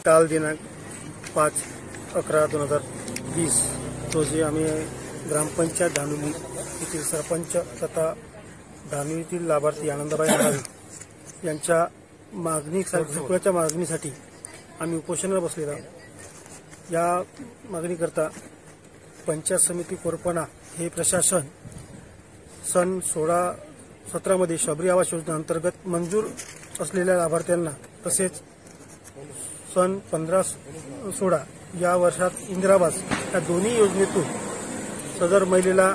काल दिनांक 5/11/2020 रोजी आम्ही ग्रामपंचायत धानोली येथील सरपंच तथा धानोलीतील लाभार्थी आनंदबाई मडावी यांच्या घरकुलाच्या मागणीसाठी आम्ही उपोषणाला बसलेला। या मागणीकरता पंचायत समिती कोरपणा हे प्रशासन सन 16-17 मध्ये शबरी आवास योजना अंतर्गत मंजूर असलेल्या लाभार्थ्यांना तसेच सन 15-16 या वर्षात इंदिरावास या दोन्ही योजनेतून सदर महिलेला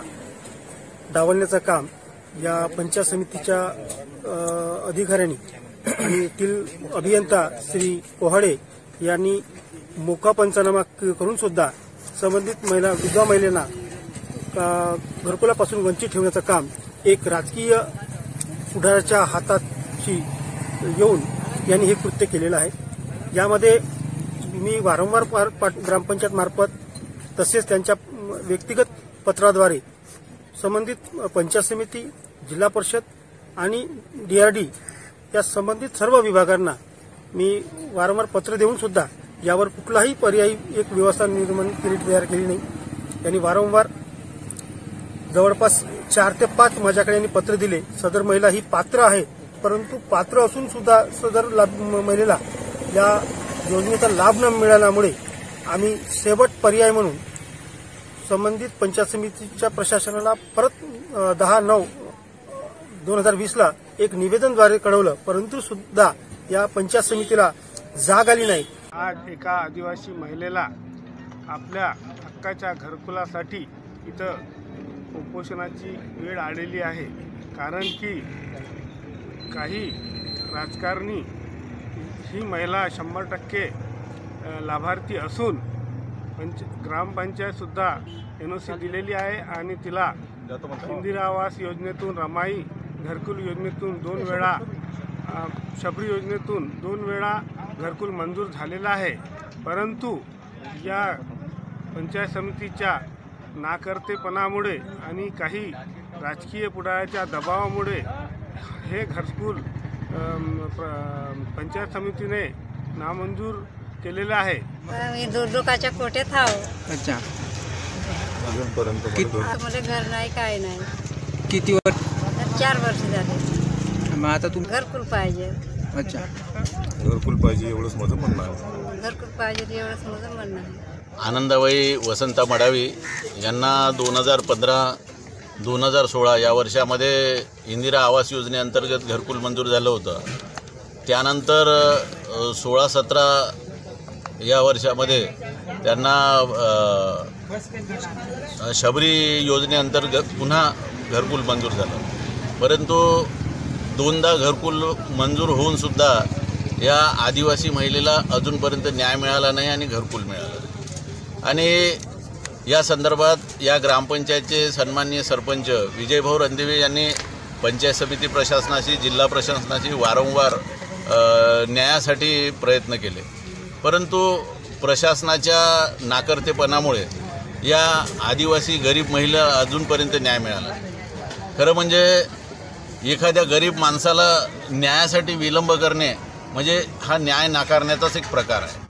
डावलण्याचं काम या पंचायत समितीच्या अधिकाऱ्यांनी आणि येथील अभियंता श्री कोहाडे यांनी मोका पंचनामा करून सुद्धा संबंधित विधवा महिलांना घरकुलापासून वंचित ठेवण्याचं काम एक राजकीय पुढाऱ्याच्या हाताशी येऊन यांनी हे कृत्य केलेलं आहे। यामध्ये मी वारंवार ग्रामपंचायत मार्फत तसेच त्यांच्या व्यक्तिगत पत्राद्वारे संबंधित पंचायत समिती, जिल्हा परिषद आणि DRD या संबंधित सर्व विभागांना मी वारंवार पत्र देऊन सुद्धा यावर कुठलाही पर्यायी एक व्यवस्था निर्माण तयार केली नाही। त्यांनी वारंवार जवळपास 4 ते 5 माझ्याकडे यांनी पत्र दिले। सदर महिला ही पात्र आहे, परंतु पात्र असून सुद्धा सदर महिलेला या योजनेचा लाभ न मिळाल्यामुळे आम्ही शेवट पर्याय म्हणून संबंधित पंचायत समितीच्या प्रशासनाला परत 10/9/2020 ला एक निवेदनद्वारे कळवलं, परंतु सुद्धा या पंचायत समितीला जाग आली नाही। आज एका आदिवासी महिलेला आपल्या हक्काच्या घरकुलासाठी इथं उपोषणाची वेळ आलेली आहे। कारण की काही राजकारणी ही महिला 100% लाभार्थी असून ग्रामपंचायतसुद्धा NOC दिलेली आहे आणि तिला इंदिरा आवास योजनेतून, रमाई घरकुल योजनेतून 2 वेळा, शबरी योजनेतून 2 वेळा घरकुल मंजूर झालेला आहे। परंतु या पंचायत समितीच्या नाकर्तेपणामुळे आणि काही राजकीय पुढाऱ्याच्या दबावामुळे हे घरकुल पंचायत समितीने नामंजूर केलेलं आहे। मी दुर्दुखाच्या कोट्यात आहो। अच्छा, मला घर नाही, काय नाही। किती वर्ष? 4 वर्ष झाले। मग आता तुम्ही घरकुल पाहिजे। अच्छा, घरकुल पाहिजे एवढंच माझं म्हणणं आहे। घरकुल पाहिजे एवढंच माझं म्हणणं आहे। आनंदबाई वसंता मडावी यांना 2015-2016 या वर्षामध्ये इंदिरा आवास योजनेअंतर्गत घरकुल मंजूर झालं होतं। त्यानंतर 16-17 या वर्षामध्ये त्यांना शबरी योजनेअंतर्गत पुन्हा घरकुल मंजूर झालं, परंतु 2दा घरकुल मंजूर होऊन सुद्धा या आदिवासी महिलेला अजूनपर्यंत न्याय मिळाला नाही आणि घरकुल मिळालं नाही। आणि या संदर्भात या ग्रामपंचायतचे सन्माननीय सरपंच विजयभाऊ रणदिवे यांनी पंचायत समिती प्रशासनाशी, जिल्हा प्रशासनाशी वारंवार न्यायासाठी प्रयत्न केले, परंतु प्रशासनाच्या नाकर्तेपणामुळे या आदिवासी गरीब महिला अजूनपर्यंत न्याय मिळाला। खरं म्हणजे एखाद्या गरीब माणसाला न्यायासाठी विलंब करणे म्हणजे हा न्याय नाकारण्याचाच एक प्रकार आहे।